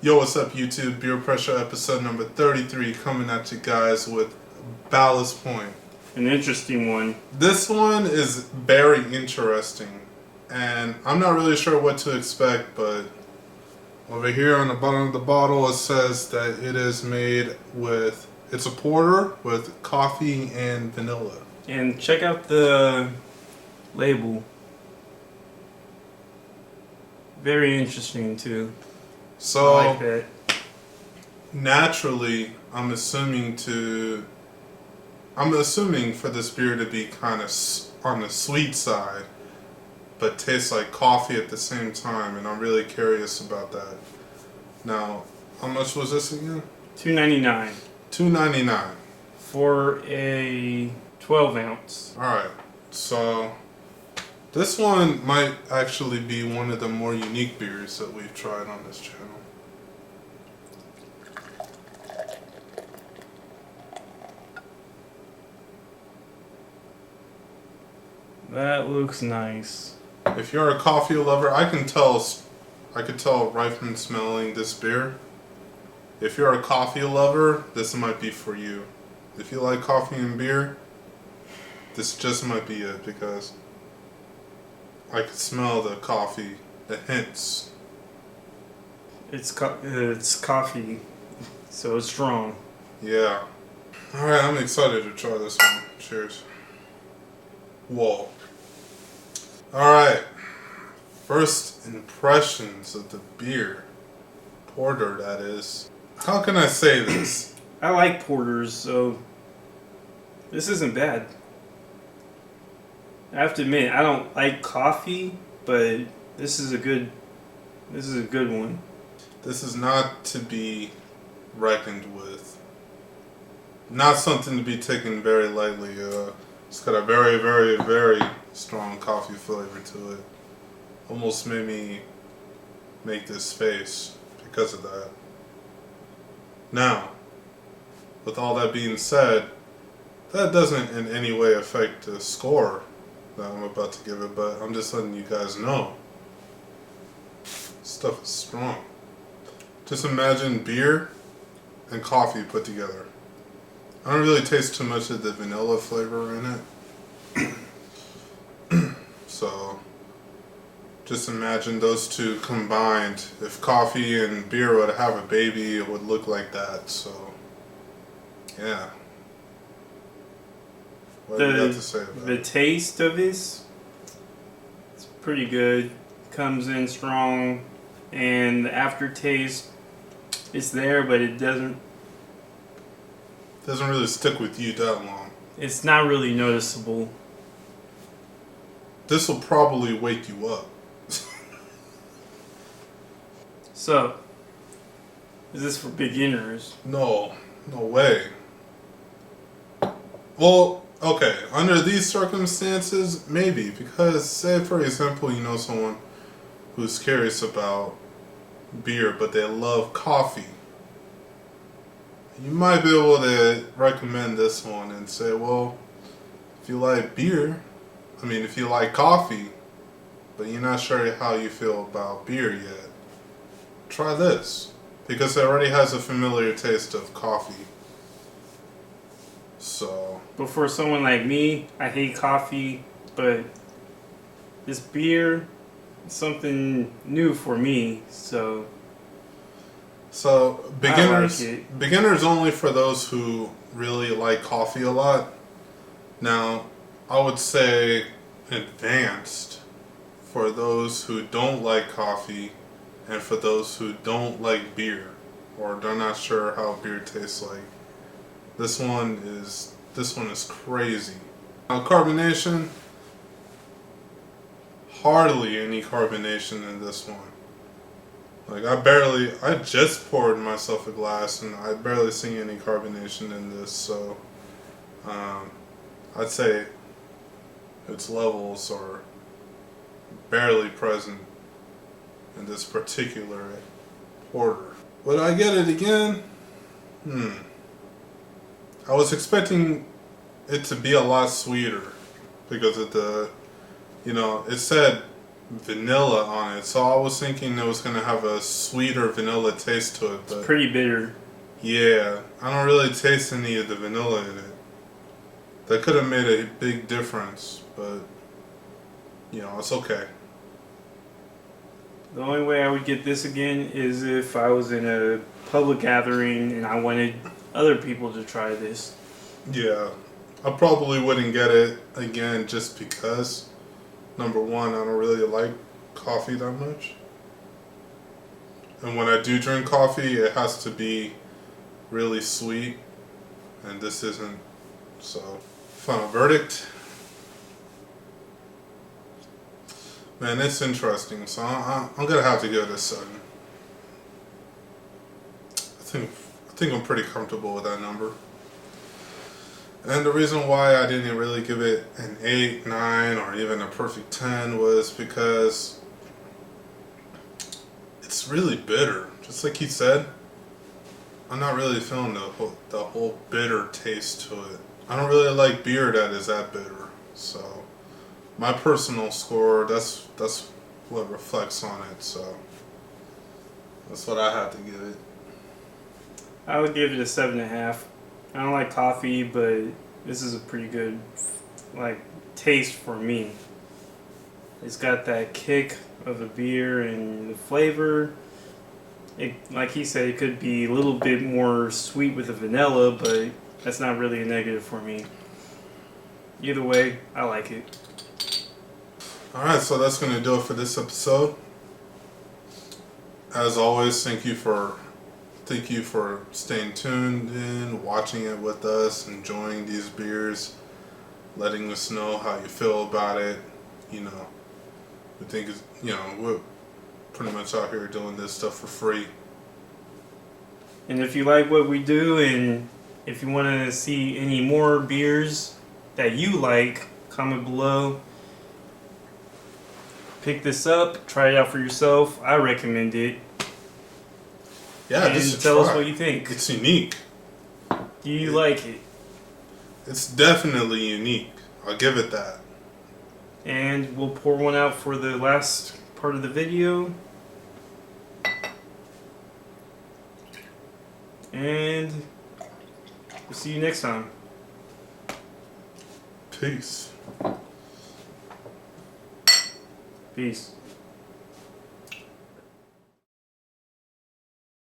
Yo, what's up, YouTube? Beer Pressure episode number 33 coming at you guys with Ballast Point. An interesting one. This one is very interesting, and I'm not really sure what to expect, but over here on the bottom of the bottle it says that it is made with, it's a porter with coffee and vanilla. And check out the label. Very interesting too. So, I like that. naturally, I'm assuming for this beer to be kind of on the sweet side, but tastes like coffee at the same time, and I'm really curious about that. Now, how much was this again? $2.99 $2.99. for a 12 ounce. All right, so this one might actually be one of the more unique beers that we've tried on this channel. That looks nice. If you're a coffee lover, I could tell right from smelling this beer. If you're a coffee lover, this might be for you. If you like coffee and beer, this just might be it, because I could smell the coffee, the hints. It's coffee, so it's strong. Yeah. Alright, I'm excited to try this one. Cheers. Whoa. Alright. First impressions of the beer. Porter, that is. How can I say this? I like porters, so this isn't bad. I have to admit, I don't like coffee, but this is a good one. This is not to be reckoned with. Not something to be taken very lightly. It's got a very, very, very strong coffee flavor to it. Almost made me make this face because of that. Now, with all that being said, that doesn't in any way affect the score that I'm about to give it, but I'm just letting you guys know. Stuff is strong. Just imagine beer and coffee put together. I don't really taste too much of the vanilla flavor in it. So, just imagine those two combined. If coffee and beer would have a baby, it would look like that. So, yeah. What do you got to say about The it? taste of this, it's pretty good. Comes in strong, and the aftertaste, it's there, but it doesn't Doesn't really stick with you that long. It's not really noticeable. This will probably wake you up. So, is this for beginners? No way. Well, okay, under these circumstances, maybe, because say for example you know someone who's curious about beer but they love coffee. You might be able to recommend this one and say, well, if you like if you like coffee, but you're not sure how you feel about beer yet, try this, because it already has a familiar taste of coffee. So, But for someone like me, I hate coffee, but this beer is something new for me, so beginners, I like it. beginners only for those who really like coffee a lot. Now, I would say advanced for those who don't like coffee and for those who don't like beer or they're not sure how beer tastes like. This one is crazy. Now, carbonation, hardly any carbonation in this one. Like, I just poured myself a glass and I barely see any carbonation in this, so I'd say its levels are barely present in this particular porter. Would I get it again? I was expecting it to be a lot sweeter because of it said vanilla on it, so I was thinking it was gonna have a sweeter vanilla taste to it. But Pretty bitter. yeah, I don't really taste any of the vanilla in it. That could have made a big difference, but it's okay. The only way I would get this again is if I was in a public gathering and I wanted other people to try this. Yeah, I probably wouldn't get it again just because, number one, I don't really like coffee that much. And when I do drink coffee, it has to be really sweet, and this isn't. So, final verdict. Man, it's interesting. So I'm gonna have to give it a 7. I think I'm pretty comfortable with that number. And the reason why I didn't really give it an 8, 9, or even a perfect 10 was because it's really bitter. Just like he said, I'm not really feeling the whole bitter taste to it. I don't really like beer that is that bitter. So my personal score, that's what reflects on it. So that's what I have to give it. I would give it a 7.5. I don't like coffee, but this is a pretty good taste for me. It's got that kick of a beer and the flavor. Like he said, it could be a little bit more sweet with the vanilla, but that's not really a negative for me. Either way, I like it. Alright, so that's going to do it for this episode. As always, thank you for staying tuned in, watching it with us, enjoying these beers, letting us know how you feel about it. We think we're pretty much out here doing this stuff for free. And if you like what we do, and if you want to see any more beers that you like, comment below. Pick this up, try it out for yourself. I recommend it. Yeah, and just tell try. us what you think. It's unique. Do you like it? It's definitely unique. I'll give it that. And we'll pour one out for the last part of the video. And we'll see you next time. Peace. Peace.